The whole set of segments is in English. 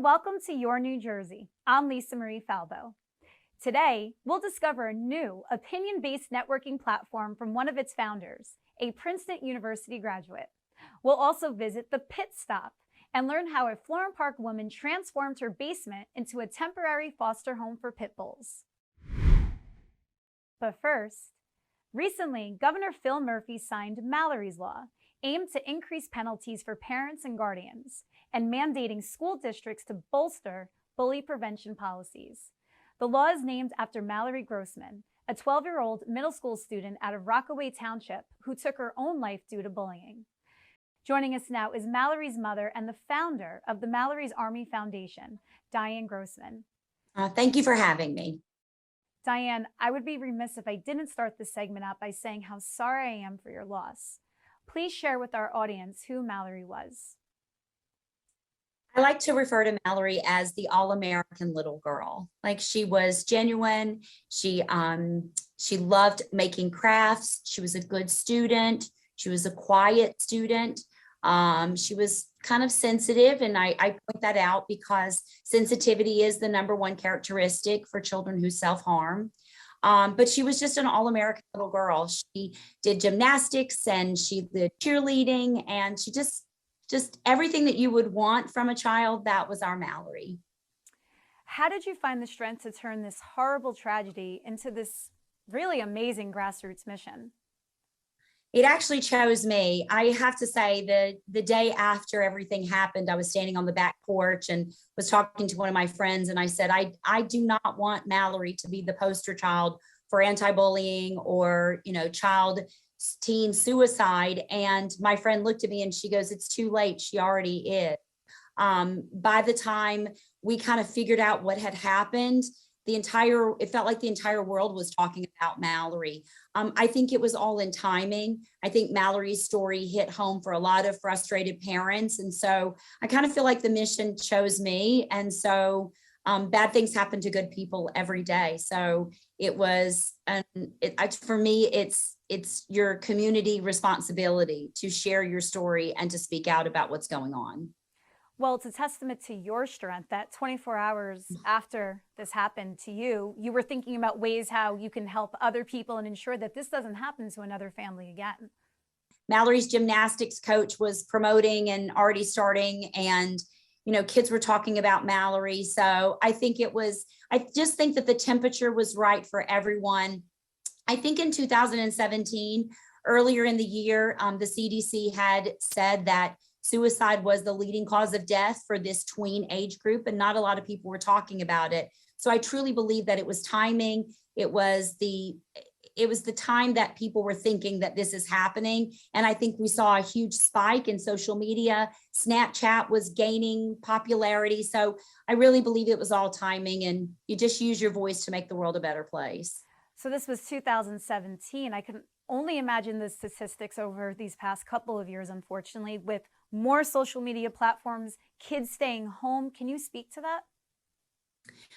welcome to Your New Jersey. I'm Lisa Marie Falbo. Today, we'll discover a new opinion-based networking platform from one of its founders, a Princeton University graduate. We'll also visit the Pit Stop and learn how a Florham Park woman transformed her basement into a temporary foster home for pit bulls. But first, recently, Governor Phil Murphy signed Mallory's Law, aimed to increase penalties for parents and guardians, and mandating school districts to bolster bully prevention policies. The law is named after Mallory Grossman, a 12-year-old middle school student out of Rockaway Township who took her own life due to bullying. Joining us now is Mallory's mother and the founder of the Mallory's Army Foundation, Dianne Grossman. Thank you for having me. Diane, I would be remiss if I didn't start this segment out by saying how sorry I am for your loss. Please share with our audience who Mallory was. I like to refer to Mallory as the all-American little girl. Like, she was genuine. She loved making crafts. She was a good student. She was a quiet student. She was kind of sensitive, and I point that out because sensitivity is the #1 characteristic for children who self-harm. But she was just an all-American little girl. She did gymnastics and she did cheerleading, and she just everything that you would want from a child. That was our Mallory. How did you find the strength to turn this horrible tragedy into this really amazing grassroots mission? It actually chose me. I have to say, the day after everything happened, I was standing on the back porch and was talking to one of my friends, and I said, I do not want Mallory to be the poster child for anti-bullying or, teen suicide. And my friend looked at me and she goes, "It's too late. She already is." By the time we kind of figured out what had happened, it felt like the entire world was talking about Mallory. I think it was all in timing. I think Mallory's story hit home for a lot of frustrated parents. And so I kind of feel like the mission chose me. And so bad things happen to good people every day. So it was, for me, it's your community responsibility to share your story and to speak out about what's going on. Well, it's a testament to your strength that 24 hours after this happened to you, you were thinking about ways how you can help other people and ensure that this doesn't happen to another family again. Mallory's gymnastics coach was promoting and already starting, and kids were talking about Mallory. So I just think that the temperature was right for everyone. I think in 2017, earlier in the year, the CDC had said that suicide was the leading cause of death for this tween age group, and not a lot of people were talking about it. So I truly believe that it was timing. It was the time that people were thinking that this is happening. And I think we saw a huge spike in social media. Snapchat was gaining popularity. So I really believe it was all timing, and you just use your voice to make the world a better place. So this was 2017. I can only imagine the statistics over these past couple of years, unfortunately, with more social media platforms, kids staying home. Can you speak to that?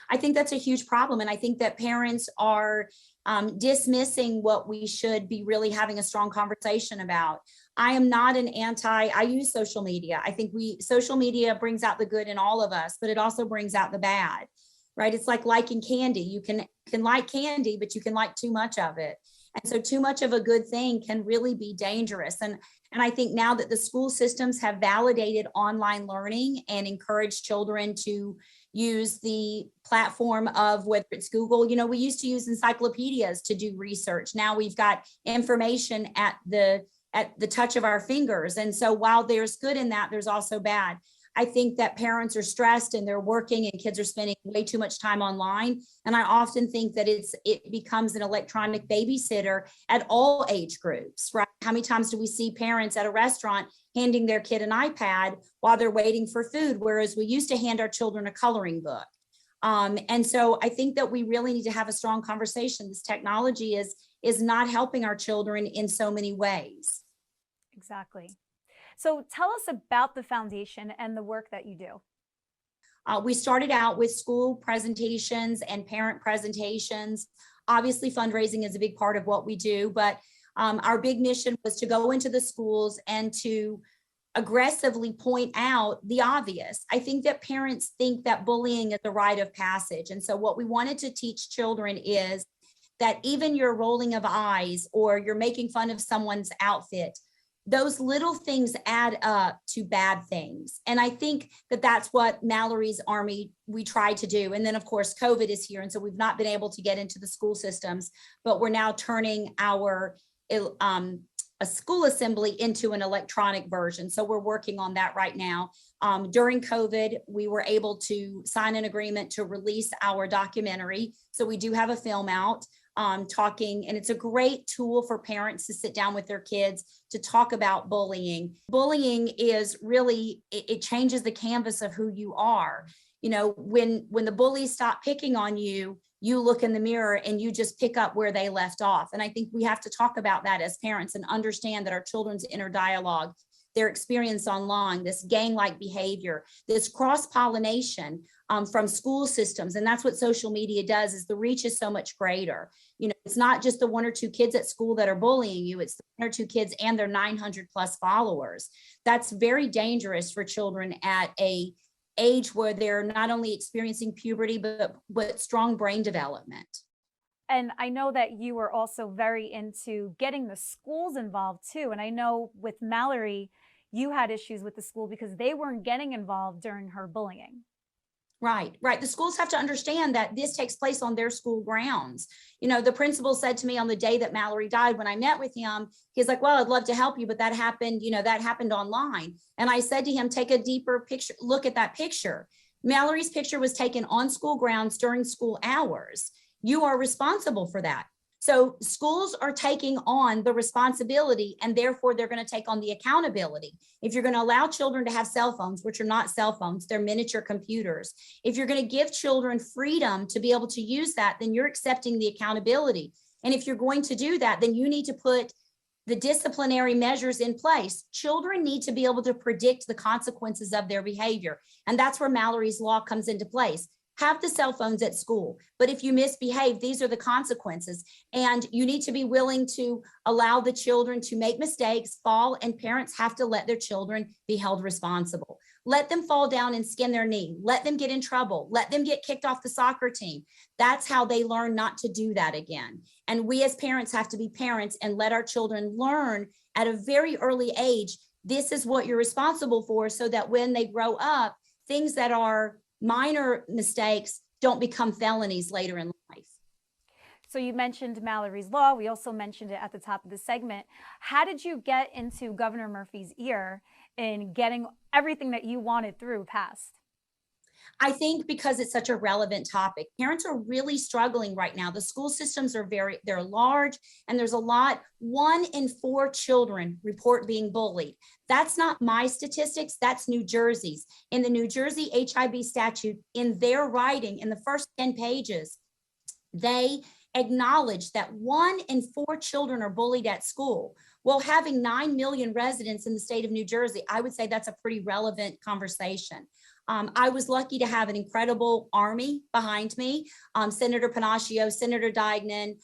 I think that's a huge problem. And I think that parents are dismissing what we should be really having a strong conversation about. I am not I use social media. I think social media brings out the good in all of us, but it also brings out the bad, right? It's like liking candy. You can like candy, but you can like too much of it. And so too much of a good thing can really be dangerous. And I think now that the school systems have validated online learning and encouraged children to use the platform of whether it's Google, we used to use encyclopedias to do research. Now we've got information at the touch of our fingers. And so while there's good in that, there's also bad. I think that parents are stressed and they're working and kids are spending way too much time online. And I often think that it becomes an electronic babysitter at all age groups, right? How many times do we see parents at a restaurant handing their kid an iPad while they're waiting for food, whereas we used to hand our children a coloring book? And so I think that we really need to have a strong conversation. This technology is not helping our children in so many ways. Exactly. So tell us about the foundation and the work that you do. We started out with school presentations and parent presentations. Obviously, fundraising is a big part of what we do, but our big mission was to go into the schools and to aggressively point out the obvious. I think that parents think that bullying is a rite of passage. And so what we wanted to teach children is that even your rolling of eyes or you're making fun of someone's outfit, those little things add up to bad things. And I think that that's what Mallory's Army, we tried to do. And then of course, COVID is here. And so we've not been able to get into the school systems, but we're now turning our a school assembly into an electronic version. So we're working on that right now. During COVID, we were able to sign an agreement to release our documentary. So we do have a film out talking, and it's a great tool for parents to sit down with their kids to talk about bullying. Bullying is really, it changes the canvas of who you are. You know, when the bullies stop picking on you, you look in the mirror and you just pick up where they left off. And I think we have to talk about that as parents and understand that our children's inner dialogue, their experience online, this gang-like behavior, this cross-pollination from school systems. And that's what social media does, is the reach is so much greater. You know, it's not just the 1 or 2 kids at school that are bullying you, it's the 1 or 2 kids and their 900 plus followers. That's very dangerous for children at a age where they're not only experiencing puberty, but strong brain development. And I know that you were also very into getting the schools involved too. And I know with Mallory, you had issues with the school because they weren't getting involved during her bullying. Right. The schools have to understand that this takes place on their school grounds. You know, the principal said to me on the day that Mallory died, when I met with him, he's like, well, I'd love to help you, but that happened, that happened online. And I said to him, take a deeper picture, look at that picture. Mallory's picture was taken on school grounds during school hours. You are responsible for that. So schools are taking on the responsibility, and therefore they're going to take on the accountability. If you're going to allow children to have cell phones, which are not cell phones, they're miniature computers. If you're going to give children freedom to be able to use that, then you're accepting the accountability. And if you're going to do that, then you need to put the disciplinary measures in place. Children need to be able to predict the consequences of their behavior. And that's where Mallory's Law comes into place. Have the cell phones at school, but if you misbehave, these are the consequences. And you need to be willing to allow the children to make mistakes, fall, and parents have to let their children be held responsible. Let them fall down and skin their knee. Let them get in trouble. Let them get kicked off the soccer team. That's how they learn not to do that again. And we as parents have to be parents and let our children learn at a very early age, this is what you're responsible for, so that when they grow up, things that are minor mistakes don't become felonies later in life. So you mentioned Mallory's Law. We also mentioned it at the top of the segment. How did you get into Governor Murphy's ear in getting everything that you wanted through passed? I think because it's such a relevant topic. Parents are really struggling right now. The school systems are they're large, and there's a lot. 1 in 4 children report being bullied. That's not my statistics, that's New Jersey's. In the New Jersey HIB statute, in their writing, in the first 10 pages, they acknowledge that 1 in 4 children are bullied at school. Well, having 9 million residents in the state of New Jersey, I would say that's a pretty relevant conversation. I was lucky to have an incredible army behind me. Senator Panacio, Senator Diane,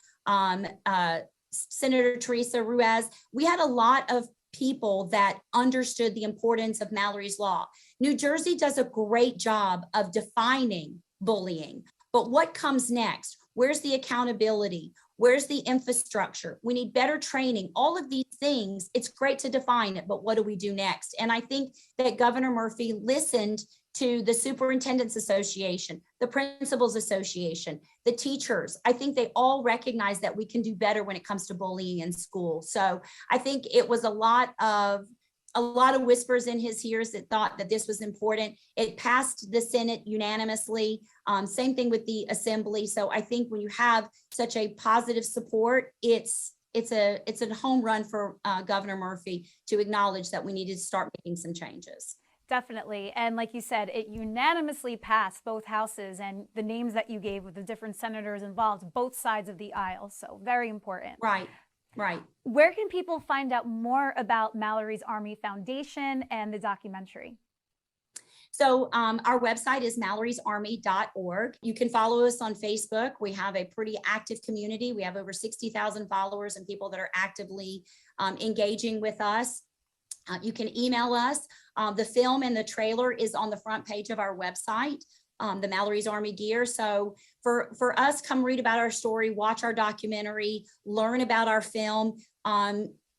Senator Teresa Ruiz. We had a lot of people that understood the importance of Mallory's Law. New Jersey does a great job of defining bullying, but what comes next? Where's the accountability? Where's the infrastructure? We need better training. All of these things, it's great to define it, but what do we do next? And I think that Governor Murphy listened to the Superintendents Association, the Principals Association, the teachers. I think they all recognize that we can do better when it comes to bullying in school. So I think it was a lot of whispers in his ears that thought that this was important. It passed the Senate unanimously. Same thing with the Assembly. So I think when you have such a positive support, it's a home run for Governor Murphy to acknowledge that we needed to start making some changes. Definitely. And like you said, it unanimously passed both houses, and the names that you gave with the different senators involved, both sides of the aisle. So very important. Right. Where can people find out more about Mallory's Army Foundation and the documentary? So our website is mallorysarmy.org. You can follow us on Facebook. We have a pretty active community. We have over 60,000 followers and people that are actively engaging with us. You can email us. The film and the trailer is on the front page of our website, the Mallory's Army Gear. So for us, come read about our story, watch our documentary, learn about our film.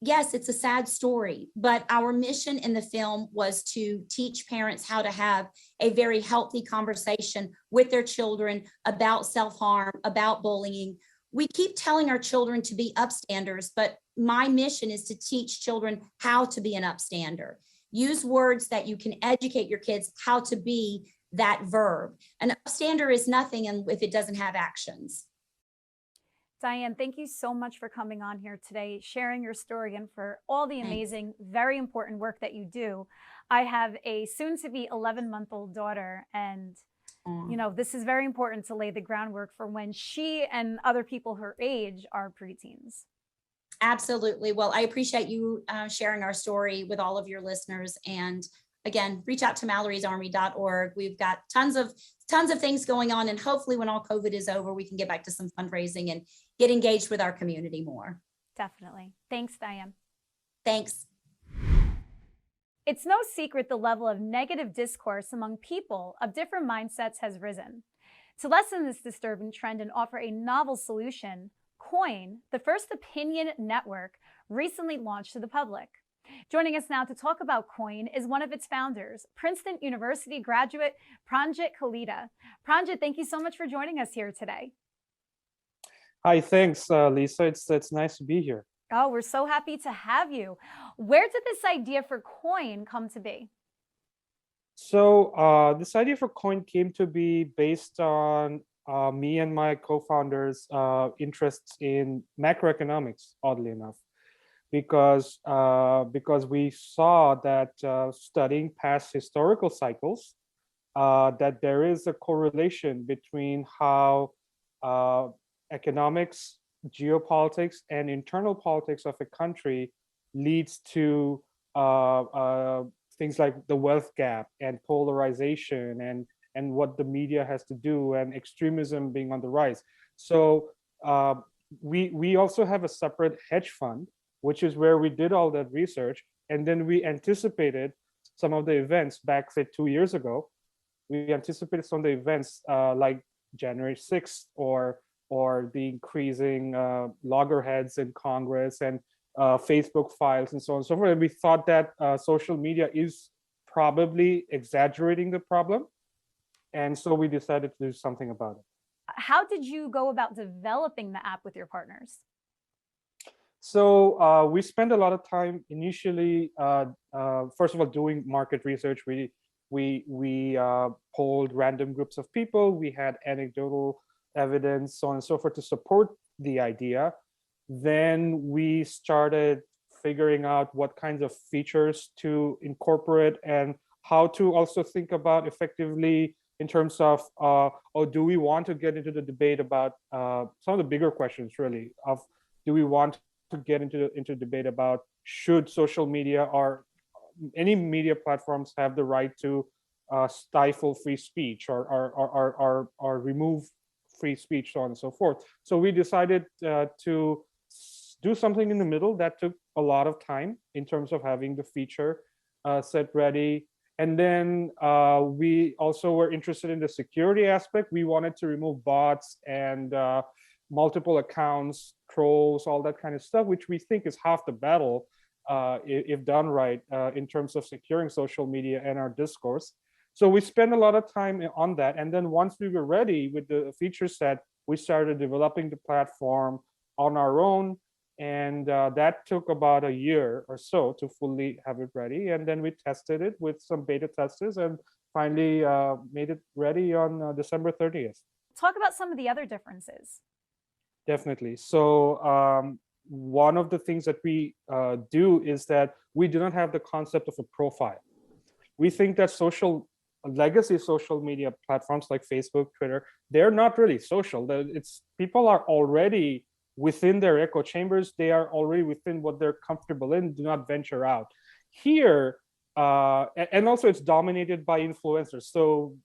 Yes, it's a sad story, but our mission in the film was to teach parents how to have a very healthy conversation with their children about self-harm, about bullying. We keep telling our children to be upstanders, but my mission is to teach children how to be an upstander. Use words that you can educate your kids how to be that verb. An upstander is nothing if it doesn't have actions. Diane, thank you so much for coming on here today, sharing your story, and for all the amazing, very important work that you do. I have a soon-to-be 11-month-old daughter, and you know, this is very important to lay the groundwork for when she and other people her age are preteens. Absolutely. Well, I appreciate you sharing our story with all of your listeners. And again, reach out to mallory'sarmy.org. We've got tons of things going on, and hopefully when all COVID is over, we can get back to some fundraising and get engaged with our community more. Definitely. Thanks, Diane. Thanks. It's no secret the level of negative discourse among people of different mindsets has risen. To lessen this disturbing trend and offer a novel solution, koyn, the first opinion network, recently launched to the public. Joining us now to talk about koyn is one of its founders, Princeton University graduate Pranjit Kalita. Pranjit, thank you so much for joining us here today. Hi, thanks, Lisa. It's nice to be here. Oh, we're so happy to have you. Where did this idea for koyn come to be? So this idea for koyn came to be based on me and my co-founders' interests in macroeconomics, oddly enough, because we saw that studying past historical cycles, that there is a correlation between how economics, geopolitics, and internal politics of a country leads to things like the wealth gap and polarization and what the media has to do, and extremism being on the rise. So we also have a separate hedge fund, which is where we did all that research, and then we anticipated some of the events back, say, 2 years ago. We anticipated some of the events like January 6th or the increasing loggerheads in Congress and Facebook files and so on and so forth. And we thought that social media is probably exaggerating the problem. And so we decided to do something about it. How did you go about developing the app with your partners? So we spent a lot of time initially, first of all, doing market research. We polled random groups of people. We had anecdotal evidence, so on and so forth, to support the idea. Then we started figuring out what kinds of features to incorporate and how to also think about effectively in terms of, do we want to get into the debate about some of the bigger questions, really, of do we want to get into debate about should social media or any media platforms have the right to stifle free speech or remove free speech, so on and so forth. So we decided to do something in the middle that took a lot of time in terms of having the feature set ready. And then we also were interested in the security aspect. We wanted to remove bots and multiple accounts, trolls, all that kind of stuff, which we think is half the battle if done right in terms of securing social media and our discourse. So we spent a lot of time on that. And then once we were ready with the feature set, we started developing the platform on our own. And that took about a year or so to fully have it ready. And then we tested it with some beta testers and finally made it ready on December 30th. Talk about some of the other differences. Definitely. So one of the things that we do is that we do not have the concept of a profile. We think that legacy social media platforms like Facebook, Twitter, they're not really social. People are already within their echo chambers. They are already within what they're comfortable in, do not venture out. Here, and also it's dominated by influencers. So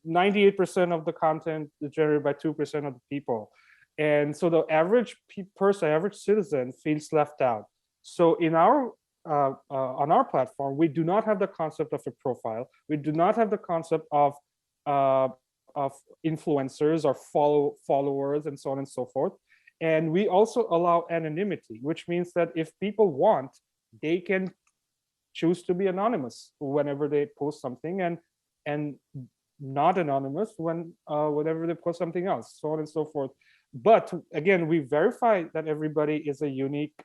98% of the content is generated by 2% of the people. And so the average person, average citizen feels left out. So in our on our platform, we do not have the concept of a profile. We do not have the concept of influencers or followers and so on and so forth. And we also allow anonymity, which means that if people want, they can choose to be anonymous whenever they post something, and not anonymous whenever they post something else, so on and so forth. But again, we verify that everybody is a unique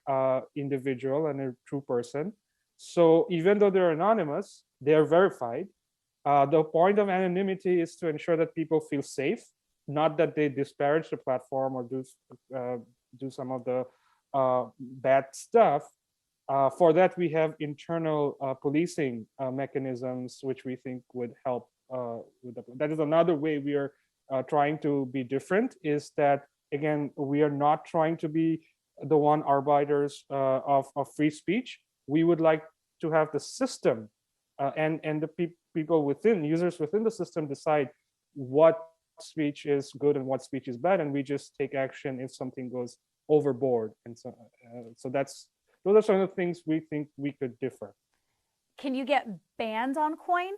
individual and a true person. So even though they're anonymous, they are verified. The point of anonymity is to ensure that people feel safe, not that they disparage the platform or do some of the bad stuff. For that, we have internal policing mechanisms, which we think would help. That is another way we are trying to be different, is that, again, we are not trying to be the one arbiters of free speech. We would like to have the system and the people within, users within the system, decide what speech is good and what speech is bad, and we just take action if something goes overboard. And so those are some of the things we think we could differ. Can you get banned on koyn?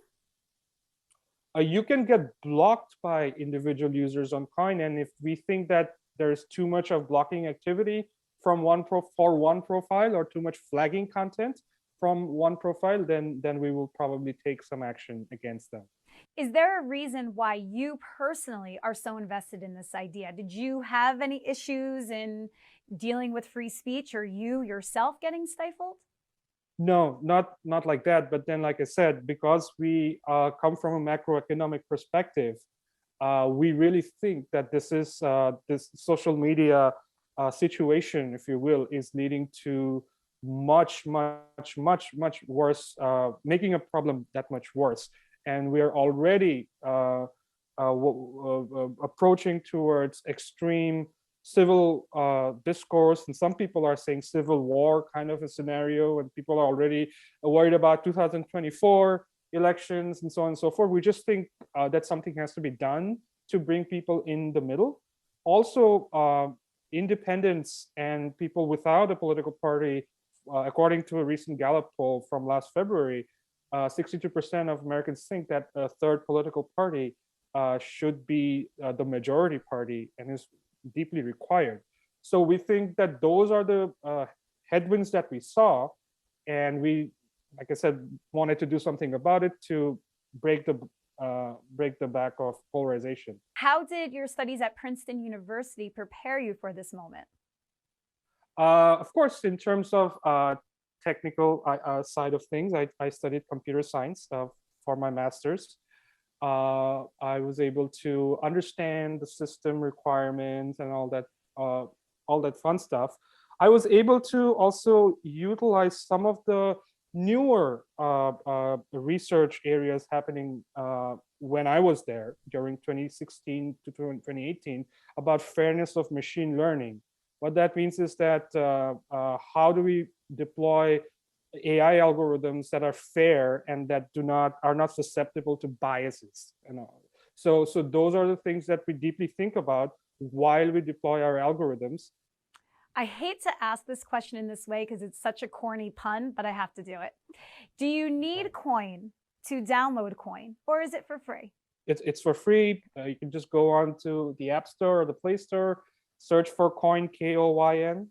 You can get blocked by individual users on koyn, and if we think that there's too much of blocking activity from one profile, or too much flagging content from one profile, then we will probably take some action against them. Is there a reason why you personally are so invested in this idea? Did you have any issues in dealing with free speech, or you yourself getting stifled? No, not like that. But then, like I said, because we come from a macroeconomic perspective, we really think that this social media situation, if you will, is leading to much worse, making a problem that much worse. And we are already approaching towards extreme civil discourse, and some people are saying civil war kind of a scenario, and people are already worried about 2024 elections and so on and so forth. We just think that something has to be done to bring people in the middle. Also, independents and people without a political party, according to a recent Gallup poll from last February, 62% of Americans think that a third political party should be the majority party and is deeply required. So we think that those are the headwinds that we saw, and we, like I said, wanted to do something about it to break the back of polarization. How did your studies at Princeton University prepare you for this moment? Of course, in terms of technical side of things, I studied computer science for my master's. I was able to understand the system requirements and all that fun stuff. I was able to also utilize some of the newer research areas happening when I was there during 2016 to 2018 about fairness of machine learning. What that means is that how do we deploy AI algorithms that are fair and that are not susceptible to biases, So those are the things that we deeply think about while we deploy our algorithms. I hate to ask this question in this way because it's such a corny pun, but I have to do it. Do you need koyn to download koyn, or is it for free? It's for free. You can just go on to the App Store or the Play Store, search for koyn, Koyn.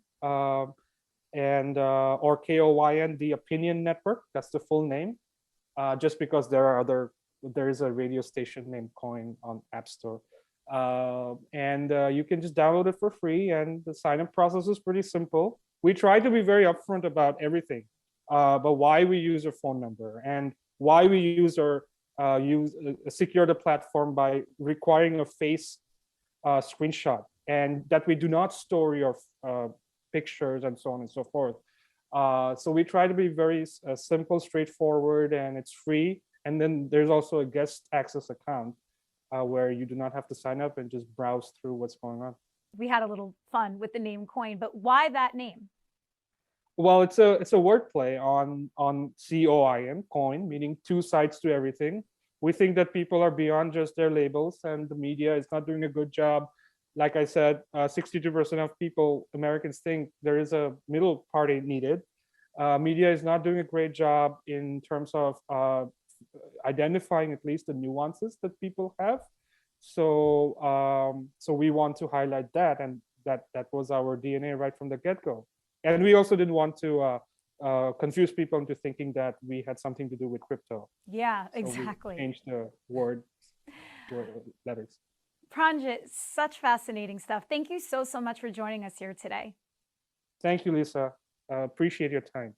Or KOYN, the Opinion Network. That's the full name. Just because there is a radio station named koyn on App Store, you can just download it for free. And the sign-up process is pretty simple. We try to be very upfront about everything, but why we use our phone number and why we secure the platform by requiring a face screenshot, and that we do not store your pictures and so on and so forth. So we try to be very simple, straightforward, and it's free. And then there's also a guest access account where you do not have to sign up and just browse through what's going on. We had a little fun with the name koyn, but why that name? Well, it's a wordplay on COIN, koyn, meaning two sides to everything. We think that people are beyond just their labels, and the media is not doing a good job. Like I said, 62% of Americans think there is a middle party needed. Media is not doing a great job in terms of identifying at least the nuances that people have. So so we want to highlight that, and that was our DNA right from the get-go. And we also didn't want to confuse people into thinking that we had something to do with crypto. Yeah, So exactly. we changed the word letters. Pranjit, such fascinating stuff. Thank you so much for joining us here today. Thank you, Lisa. Appreciate your time.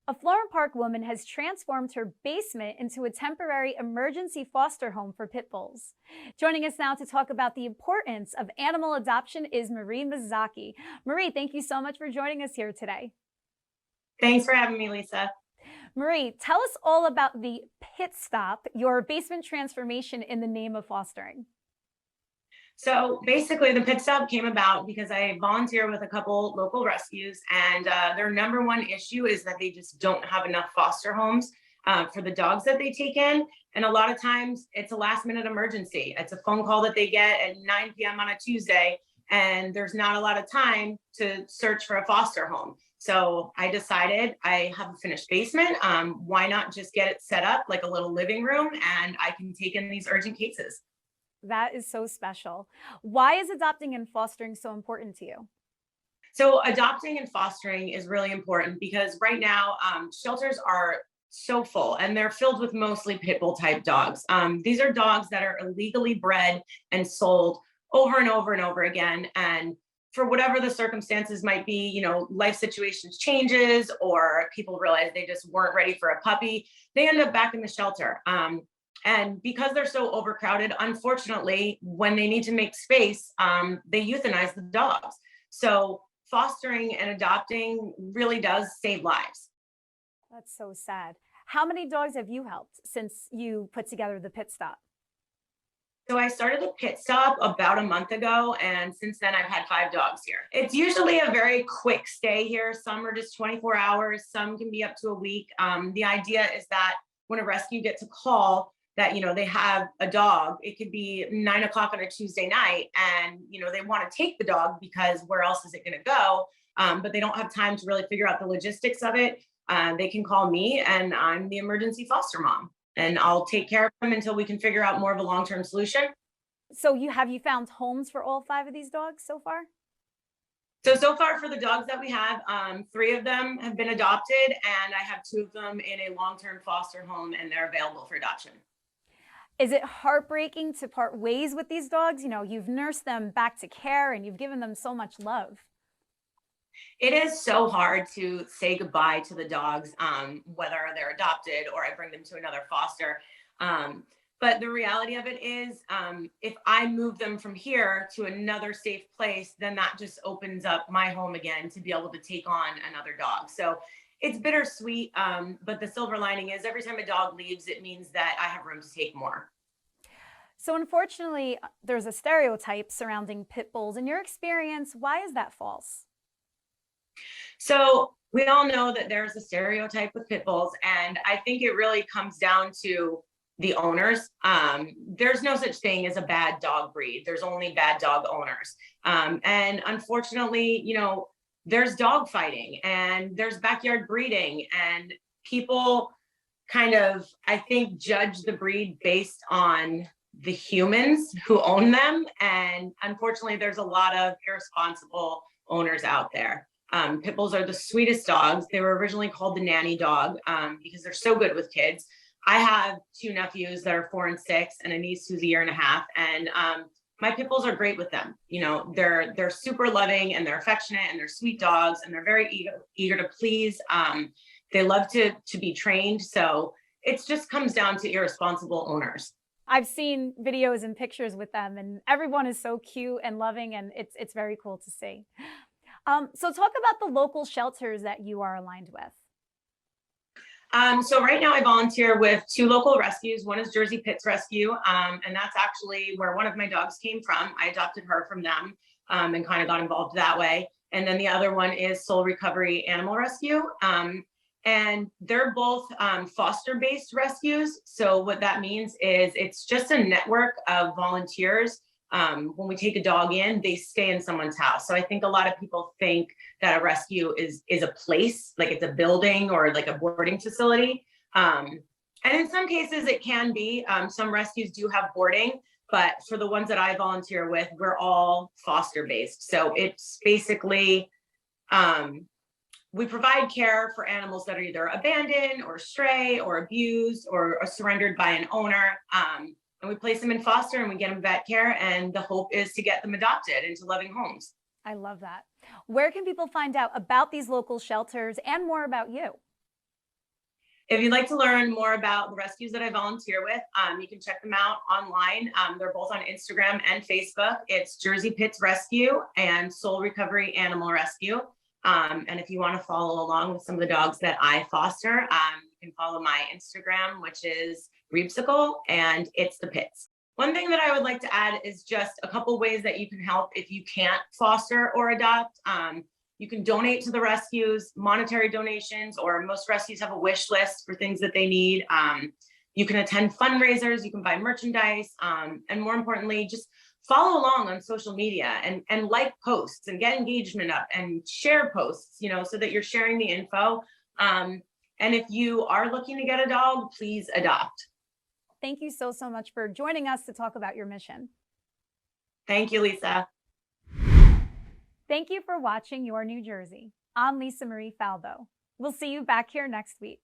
A Florham Park woman has transformed her basement into a temporary emergency foster home for pit bulls. Joining us now to talk about the importance of animal adoption is Marie Mazzocchi. Marie, thank you so much for joining us here today. Thanks for having me, Lisa. Marie, tell us all about the Pit Stop, your basement transformation in the name of fostering. So basically the Pit Stop came about because I volunteer with a couple local rescues, and their number one issue is that they just don't have enough foster homes for the dogs that they take in. And a lot of times it's a last minute emergency. It's a phone call that they get at 9 p.m. on a Tuesday, and there's not a lot of time to search for a foster home. So I decided I have a finished basement. Why not just get it set up like a little living room, and I can take in these urgent cases. That is so special. Why is adopting and fostering so important to you? So adopting and fostering is really important because right now shelters are so full, and they're filled with mostly pit bull type dogs. These are dogs that are illegally bred and sold over and over and over again. And for whatever the circumstances might be, you know, life situations changes, or people realize they just weren't ready for a puppy, they end up back in the shelter. And because they're so overcrowded, unfortunately, when they need to make space, they euthanize the dogs. So fostering and adopting really does save lives. That's so sad. How many dogs have you helped since you put together the Pit Stop? So I started the Pit Stop about a month ago, and since then I've had 5 dogs here. It's usually a very quick stay here. Some are just 24 hours, some can be up to a week. The idea is that when a rescue gets a call that, you know, they have a dog, it could be 9 o'clock on a Tuesday night, and, you know, they want to take the dog because where else is it going to go? But they don't have time to really figure out the logistics of it. They can call me, and I'm the emergency foster mom, and I'll take care of them until we can figure out more of a long-term solution. So have you found homes for all 5 of these dogs so far? So far for the dogs that we have, 3 of them have been adopted, and I have 2 of them in a long-term foster home, and they're available for adoption. Is it heartbreaking to part ways with these dogs? You know, you've nursed them back to care and you've given them so much love. It is so hard to say goodbye to the dogs, whether they're adopted or I bring them to another foster. But the reality of it is, if I move them from here to another safe place, then that just opens up my home again to be able to take on another dog. So it's bittersweet, but the silver lining is every time a dog leaves, it means that I have room to take more. So unfortunately, there's a stereotype surrounding pit bulls. In your experience, why is that false? So we all know that there's a stereotype with pit bulls, and I think it really comes down to the owners. There's no such thing as a bad dog breed. There's only bad dog owners. And unfortunately, you know, there's dog fighting and there's backyard breeding, and people kind of, I think, judge the breed based on the humans who own them. And unfortunately, there's a lot of irresponsible owners out there. Pit bulls are the sweetest dogs. They were originally called the nanny dog because they're so good with kids. I have 2 nephews that are 4 and 6 and a niece who's a year and a half. And my pit bulls are great with them. You know, they're super loving and they're affectionate and they're sweet dogs and they're very eager to please. They love to be trained. So it just comes down to irresponsible owners. I've seen videos and pictures with them, and everyone is so cute and loving, and it's very cool to see. So talk about the local shelters that you are aligned with. So right now I volunteer with 2 local rescues. One is Jersey Pits Rescue, and that's actually where one of my dogs came from. I adopted her from them and kind of got involved that way. And then the other one is Soul Recovery Animal Rescue. And they're both foster-based rescues. So what that means is it's just a network of volunteers when we take a dog in, they stay in someone's house. So I think a lot of people think that a rescue is a place, like it's a building or like a boarding facility. And in some cases it can be. Some rescues do have boarding, but for the ones that I volunteer with, we're all foster based. So it's basically, we provide care for animals that are either abandoned or stray or abused or surrendered by an owner. And we place them in foster and we get them vet care. And the hope is to get them adopted into loving homes. I love that. Where can people find out about these local shelters and more about you? If you'd like to learn more about the rescues that I volunteer with, you can check them out online. They're both on Instagram and Facebook. It's Jersey Pits Rescue and Soul Recovery Animal Rescue. And if you want to follow along with some of the dogs that I foster, you can follow my Instagram, which is Reepsicle, and it's the Pits. One thing that I would like to add is just a couple ways that you can help if you can't foster or adopt. You can donate to the rescues, monetary donations, or most rescues have a wish list for things that they need. You can attend fundraisers, you can buy merchandise, and more importantly, just follow along on social media and like posts and get engagement up and share posts, so that you're sharing the info. And if you are looking to get a dog, please adopt. Thank you so much for joining us to talk about your mission. Thank you, Lisa. Thank you for watching Your New Jersey. I'm Lisa Marie Falbo. We'll see you back here next week.